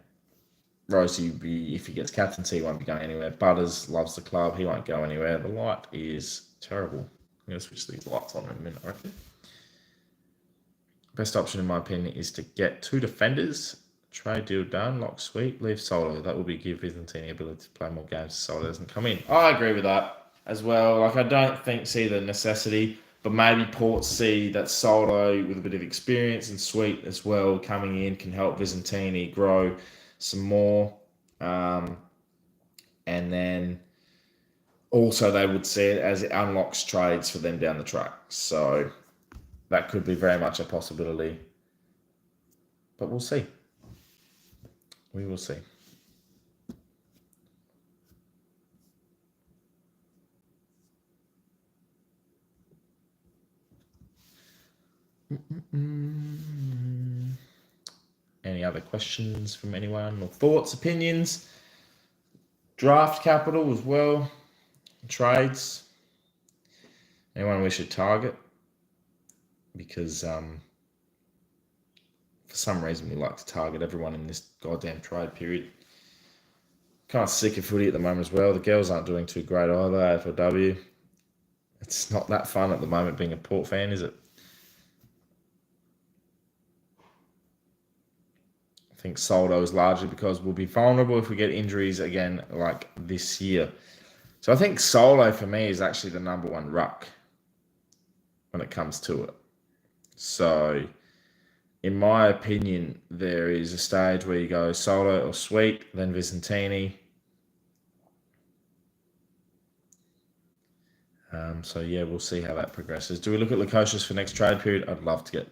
Rosie, if he gets captaincy, he won't be going anywhere. Butters loves the club. He won't go anywhere. The light is terrible. I'm going to switch these lights on in a minute, I reckon. Best option, in my opinion, is to get 2 defenders. Trade deal done. Lock sweep. Leave Solo. That will give Visentini ability to play more games. Solo doesn't come in. I agree with that as well. Like, I don't see the necessity, but maybe Port see that Solo with a bit of experience and Sweet as well coming in can help Visentini grow some more, and then also they would see it as it unlocks trades for them down the track. So that could be very much a possibility, but we'll see. We will see. Any other questions from anyone or thoughts, opinions? Draft capital as well. Trades. Anyone we should target? Because for some reason we like to target everyone in this goddamn trade period. Kind of sick of footy at the moment as well. The girls aren't doing too great either, AFLW. It's not that fun at the moment being a Port fan, is it? I think Soldo is largely because we'll be vulnerable if we get injuries again like this year. So I think Soldo for me is actually the number 1 ruck when it comes to it. So in my opinion, there is a stage where you go Soldo or Sweet, then Visentini. So yeah, we'll see how that progresses. Do we look at Lukosius for next trade period? I'd love to get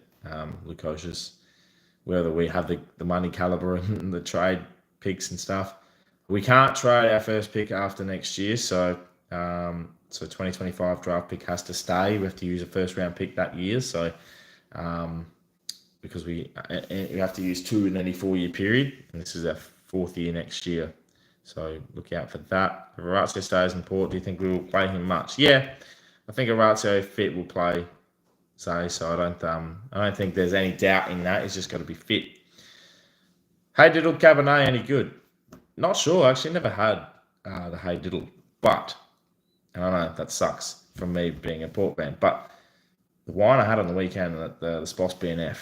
Lukosius. Whether we have the money caliber and the trade picks and stuff. We can't trade our first pick after next year, so 2025 draft pick has to stay. We have to use a first round pick that year, so because we have to use 2 in any 4-year period, and this is our 4th year next year. So look out for that. If Orazio stays in Port, do you think we will play him much? Yeah, I think Orazio fit will play. So I don't think there's any doubt in that. He's just got to be fit. Hey Diddle Cabernet any good? Not sure. Actually, never had the Hey Diddle, but and I know that sucks from me being a Port fan. But the wine I had on the weekend at the Sposs BNF,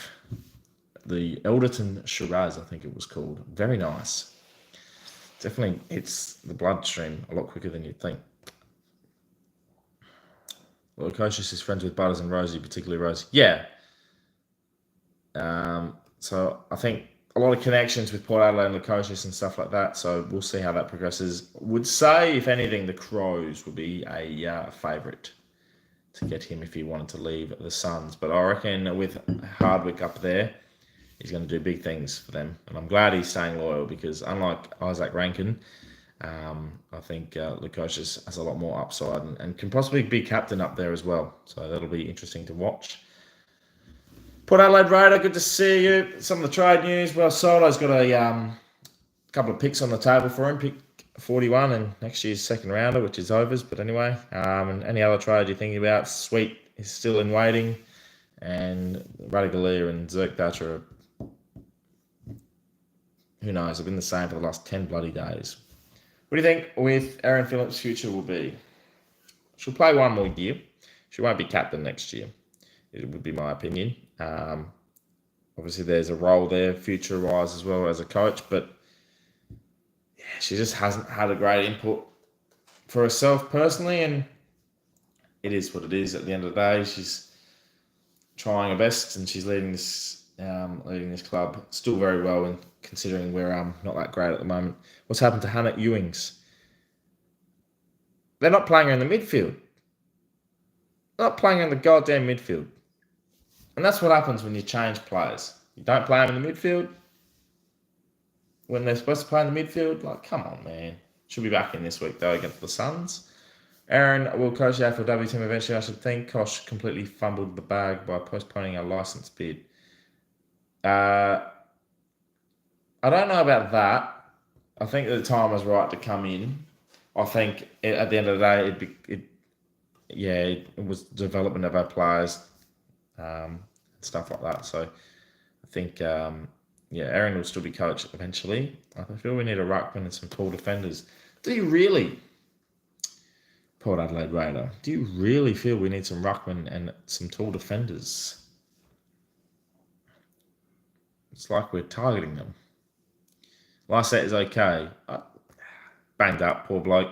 the Elderton Shiraz, I think it was called. Very nice. Definitely hits the bloodstream a lot quicker than you'd think. Lukosius is friends with Butters and Rosie, particularly Rosie. Yeah. So I think a lot of connections with Port Adelaide and Lukosius and stuff like that. So we'll see how that progresses. Would say, if anything, the Crows would be a favourite to get him if he wanted to leave the Suns. But I reckon with Hardwick up there, he's going to do big things for them. And I'm glad he's staying loyal because unlike Isaac Rankin, I think Lukosius has a lot more upside and can possibly be captain up there as well. So that'll be interesting to watch. Port Adelaide Raider, good to see you. Some of the trade news. Well, Solo's got a couple of picks on the table for him. Pick 41 and next year's second rounder, which is overs. But anyway, and any other trade you're thinking about? Sweet is still in waiting. And Radigalia and Zerk Thatcher, who knows, have been the same for the last 10 bloody days. What do you think with Erin Phillips' future will be? She'll play one more year. She won't be captain next year. It would be my opinion. Obviously, there's a role there future-wise as well as a coach, but yeah, she just hasn't had a great input for herself personally, and it is what it is. At the end of the day, she's trying her best, and she's leading this club still very well, and considering we're not that great at the moment. What's happened to Hannah Ewings? They're not playing her in the midfield. They're not playing her in the goddamn midfield. And that's what happens when you change players. You don't play them in the midfield when they're supposed to play in the midfield. Like, come on, man. Should be back in this week, though, against the Suns. Aaron will coach the AFLW team eventually, I should think. Kosh completely fumbled the bag by postponing a license bid. I don't know about that. I think the time was right to come in. I think at the end of the day, it was development of our players, stuff like that. So I think, Aaron will still be coached eventually. I feel we need a ruckman and some tall defenders. Do you really, Port Adelaide Raider, do you really feel we need some ruckman and some tall defenders? It's like we're targeting them. Last set is okay. Banged up, poor bloke.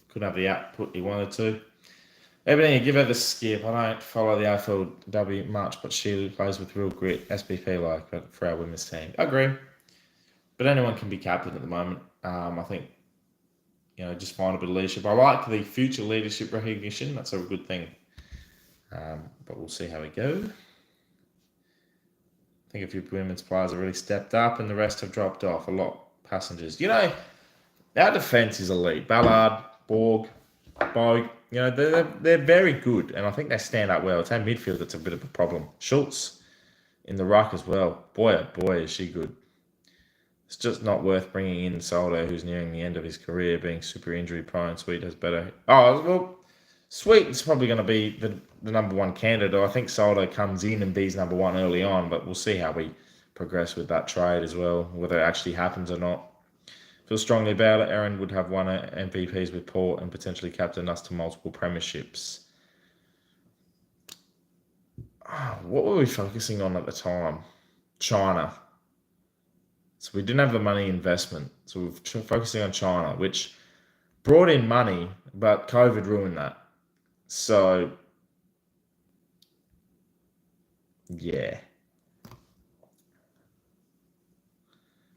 Couldn't have the output he wanted to. Everything, give her the skip. I don't follow the AFLW much, but she plays with real grit. SPP like that for our women's team. I agree. But anyone can be captain at the moment. I think, just find a bit of leadership. I like the future leadership recognition. That's a good thing. But we'll see how we go. I think a few women's players have really stepped up and the rest have dropped off. A lot of passengers. Our defence is elite. Ballard, Borg, Bogue. They're very good, and I think they stand up well. It's our midfield that's a bit of a problem. Schultz in the ruck as well. Boy, oh boy, is she good. It's just not worth bringing in Soldo, who's nearing the end of his career, being super injury prone. Sweet has better. Oh, well, Sweet is probably going to be the number one candidate. I think Soldo comes in and B's number one early on, but we'll see how we progress with that trade as well, whether it actually happens or not. Feel strongly about it. Aaron would have won MVPs with Port and potentially captain us to multiple premierships. What were we focusing on at the time? China. So we didn't have the money investment. So we were focusing on China, which brought in money, but COVID ruined that. So, yeah.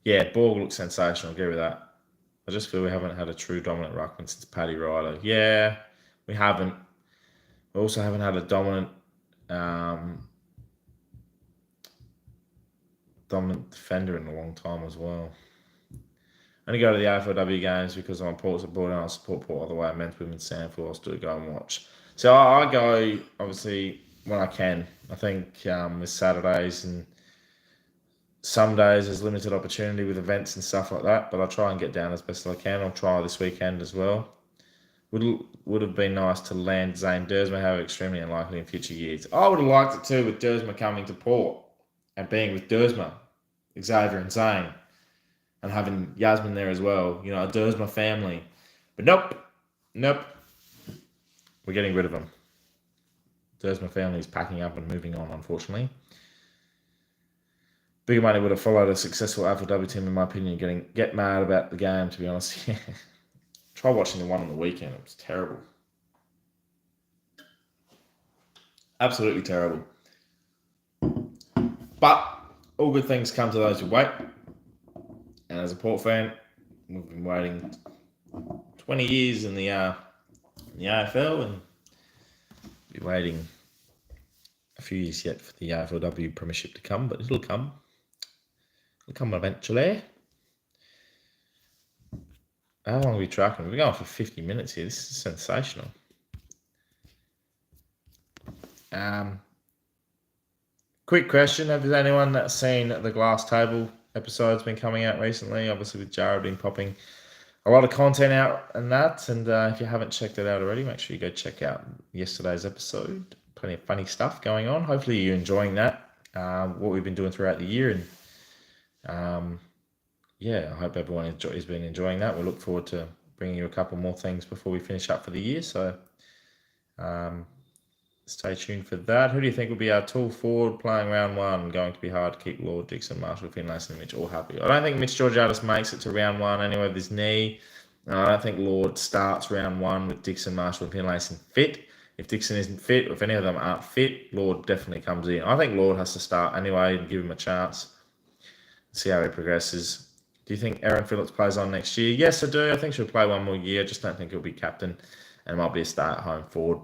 Yeah, Borg looks sensational. I'll agree with that. I just feel we haven't had a true dominant ruckman since Paddy Ryder. Yeah, we haven't. We also haven't had a dominant defender in a long time as well. I only go to the AFLW games because I'm on Port support and I'll support Port all the way. Men's, women's, Sandford, I'll still go and watch. So I go, obviously, when I can. I think there's Saturdays and some days there's limited opportunity with events and stuff like that, but I'll try and get down as best as I can. I'll try this weekend as well. Would have been nice to land Zane Dersma, however, extremely unlikely in future years. I would have liked it too with Dersma coming to Port and being with Dersma, Xavier and Zane, and having Yasmin there as well. A Dersma family. But nope. We're getting rid of them. Dersma family is packing up and moving on, unfortunately. Bigger money would have followed a successful AFLW team, in my opinion. Get mad about the game, to be honest. Try watching the one on the weekend. It was terrible. Absolutely terrible. But all good things come to those who wait. And as a Port fan, we've been waiting 20 years in the AFL and be waiting a few years yet for the AFLW Premiership to come, but it'll come. It'll come eventually. How long are we tracking? We're going for 50 minutes here. This is sensational. Quick question. Have anyone that's seen the Glass Table episodes been coming out recently? Obviously with Jared been popping a lot of content out and that. And if you haven't checked it out already, make sure you go check out yesterday's episode. Plenty of funny stuff going on. Hopefully you're enjoying that, what we've been doing throughout the year. And I hope everyone has been enjoying that. We look forward to bringing you a couple more things before we finish up for the year. So stay tuned for that. Who do you think will be our tall forward playing round one? Going to be hard to keep Lord, Dixon, Marshall, Finlayson, and Mitch all happy. I don't think Mitch Georgiadis makes it to round one anyway with his knee. I don't think Lord starts round one with Dixon, Marshall, and Finlayson fit. If Dixon isn't fit, or if any of them aren't fit, Lord definitely comes in. I think Lord has to start anyway and give him a chance. See how he progresses. Do you think Erin Phillips plays on next year? Yes, I do. I think she'll play one more year. I just don't think he'll be captain and might be a start-at-home forward.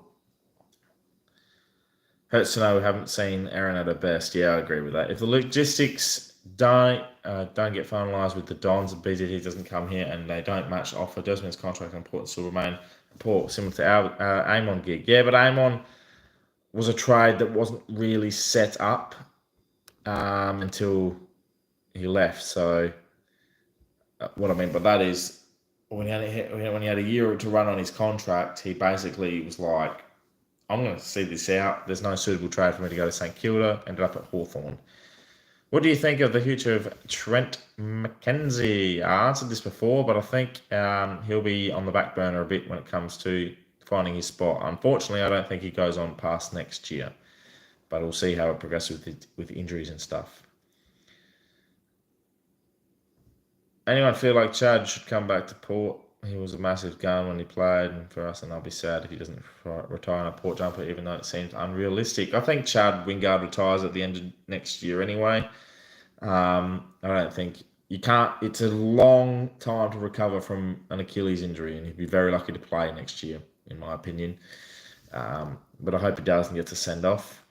Hurts to know we haven't seen Erin at her best. Yeah, I agree with that. If the logistics don't get finalised with the Dons, and BZT doesn't come here and they don't match offer, Desmond's contract and Port still remain Port, similar to our Amon gig. Yeah, but Amon was a trade that wasn't really set up until he left. So what I mean by that is when he had a year to run on his contract, he basically was like, I'm going to see this out. There's no suitable trade for me to go to St Kilda. Ended up at Hawthorn. What do you think of the future of Trent McKenzie? I answered this before, but I think he'll be on the back burner a bit when it comes to finding his spot. Unfortunately, I don't think he goes on past next year, but we'll see how it progresses with injuries and stuff. Anyone feel like Chad should come back to Port? He was a massive gun when he played, and for us, and I'll be sad if he doesn't retire in a Port jumper, even though it seems unrealistic. I think Chad Wingard retires at the end of next year anyway. I don't think you can't. It's a long time to recover from an Achilles injury, and he'd be very lucky to play next year, in my opinion. But I hope he does and gets a send off.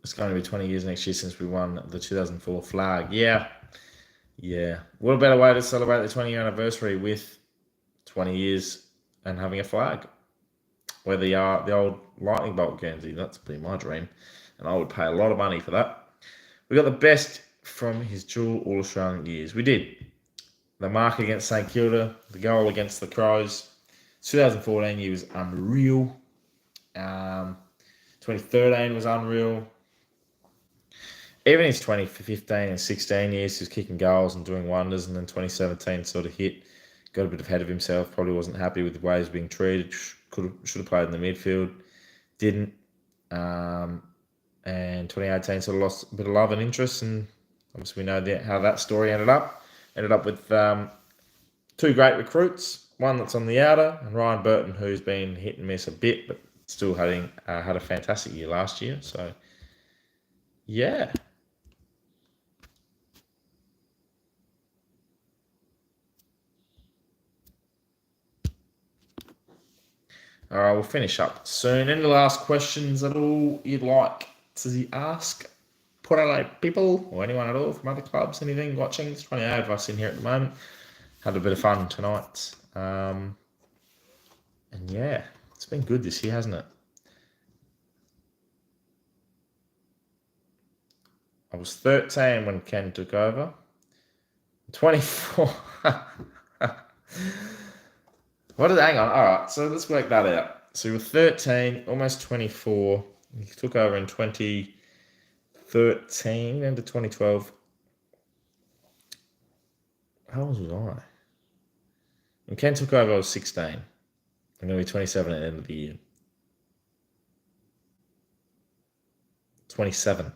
It's going to be 20 years next year since we won the 2004 flag. Yeah. What a better way to celebrate the 20-year anniversary with 20 years and having a flag? Where the old lightning bolt Guernsey. That's been my dream. And I would pay a lot of money for that. We got the best from his dual All-Australian years. We did. The mark against St Kilda, the goal against the Crows. 2014 year was unreal. 2013 was unreal. Even his 2015 and 16 years, he was kicking goals and doing wonders, and then 2017 sort of hit, got a bit ahead of himself, probably wasn't happy with the way he was being treated, should have played in the midfield, didn't, and 2018 sort of lost a bit of love and interest, and obviously we know how that story ended up with two great recruits, one that's on the outer, and Ryan Burton, who's been hit and miss a bit, but still had a fantastic year last year, so yeah. All right, we'll finish up soon. Any last questions at all you'd like to ask Port Adelaide people or anyone at all from other clubs? Anything watching? There's 28 of us in here at the moment. Had a bit of fun tonight. And yeah, it's been good this year, hasn't it? I was 13 when Ken took over. 24. Hang on. All right, so let's work that out. So you were 13, almost 24. You took over in 2013 into 2012. How old was I? When Ken took over, I was 16. I'm going to be 27 at the end of the year. 27.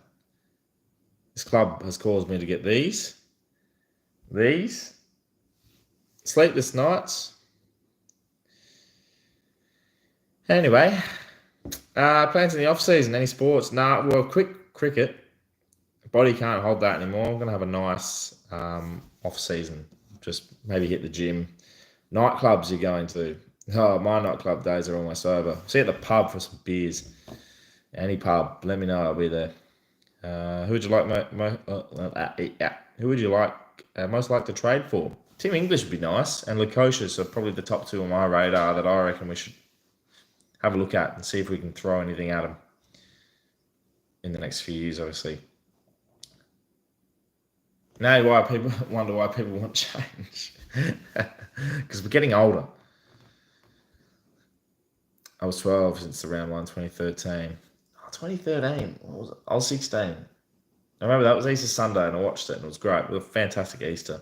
This club has caused me to get these sleepless nights, Anyway, plans in the off season. Any sports? Nah. Well, quick cricket. Body can't hold that anymore. I'm gonna have a nice off season. Just maybe hit the gym. Nightclubs you're going to? Oh, my nightclub days are almost over. See you at the pub for some beers. Any pub, let me know. I'll be there. Who would you like? Who would you like most like to trade for? Tim English would be nice, and Lukosius are probably the top two on my radar that I reckon we should have a look at and see if we can throw anything at them in the next few years. Obviously, now why people wonder why people want change because we're getting older. I was 12 since the round one, 2013. 2013. What was it? I was 16. I remember that was Easter Sunday and I watched it and it was great. It was a fantastic Easter.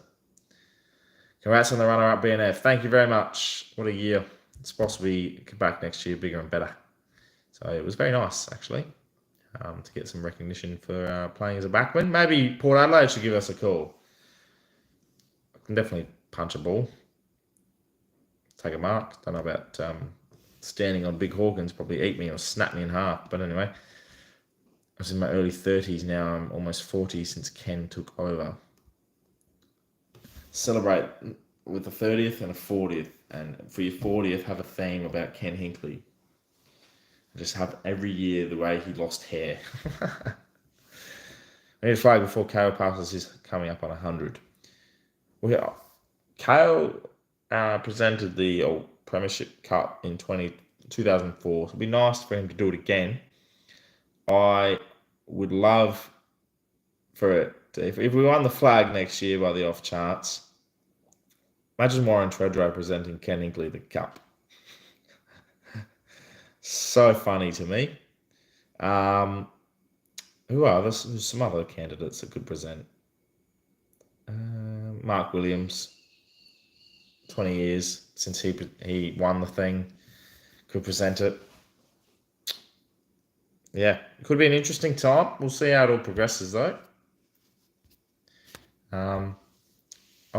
Congrats on the runner-up BNF. Thank you very much. What a year. It's supposed to be back next year, bigger and better. So it was very nice, actually, to get some recognition for playing as a backman. Maybe Port Adelaide should give us a call. I can definitely punch a ball. Take a mark. Don't know about standing on big Hawkins, probably eat me or snap me in half. But anyway, I was in my early 30s now. I'm almost 40 since Ken took over. Celebrate with a 30th and a 40th. And for your 40th, have a theme about Ken Hinkley. Just have every year the way he lost hair. We need to flag before Kale passes his coming up on 100. Well, Kale presented the Premiership Cup in 2004. It'd be nice for him to do it again. I would love for it if we won the flag next year by the off chance. Imagine Warren Treadrow presenting Ken Hinkley the cup. So funny to me. Who are there's some other candidates that could present? Mark Williams. 20 years since he won the thing, could present it. Yeah, it could be an interesting time. We'll see how it all progresses, though. I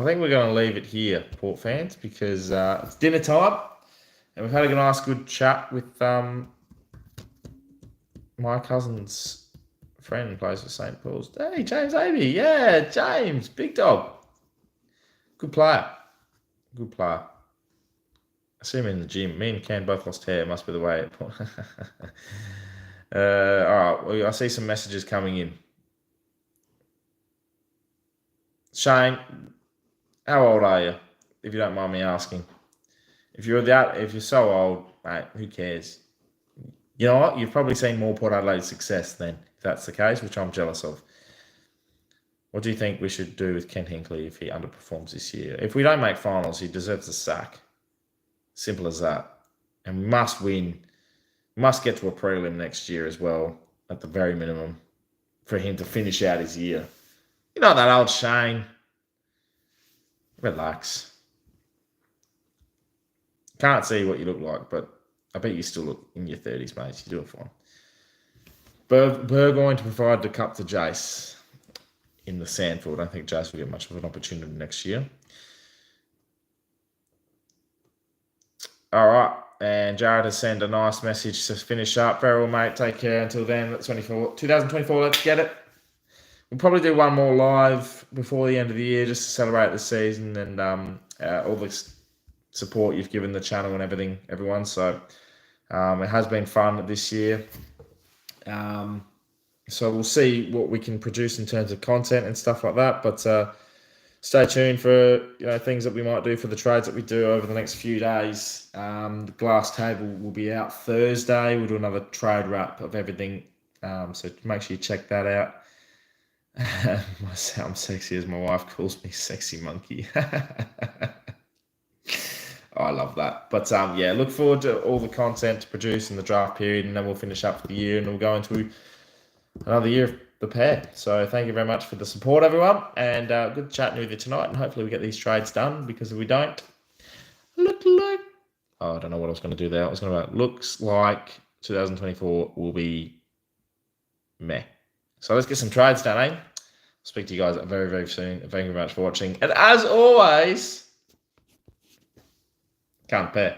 think we're going to leave it here, Port fans, because it's dinner time, and we've had a nice, good chat with my cousin's friend who plays for St. Paul's. Hey, James Avey. Yeah, James, big dog. Good player. Good player. I see him in the gym. Me and Ken both lost hair. Must be the way. All right. Well, I see some messages coming in. Shane, how old are you? If you don't mind me asking. If you're so old, mate, who cares? You know what? You've probably seen more Port Adelaide success then, if that's the case, which I'm jealous of. What do you think we should do with Ken Hinkley if he underperforms this year? If we don't make finals, he deserves a sack. Simple as that. And we must win. We must get to a prelim next year as well, at the very minimum, for him to finish out his year. You're not that old, Shane. Relax. Can't see what you look like, but I bet you still look in your 30s, mate. You're doing fine. Burgoyne to provide the cup to Jace in the Sandfield. I don't think Jace will get much of an opportunity next year. All right. And Jared has sent a nice message to finish up. Very well, mate. Take care. Until then, 2024, let's get it. We'll probably do one more live before the end of the year just to celebrate the season and all the support you've given the channel and everyone. So it has been fun this year. So we'll see what we can produce in terms of content and stuff like that. But stay tuned for things that we might do for the trades that we do over the next few days. The glass table will be out Thursday. We'll do another trade wrap of everything. So make sure you check that out. I sound sexy as my wife calls me, sexy monkey. I love that. But yeah, look forward to all the content to produce in the draft period, and then we'll finish up for the year and we'll go into another year of ThePear. So thank you very much for the support, everyone, and good chatting with you tonight, and hopefully we get these trades done, because if we don't, I don't know what I was going to do there. I was going to looks like 2024 will be meh. So let's get some trades done, eh? Speak to you guys very, very soon. Thank you very much for watching. And as always, can't pair.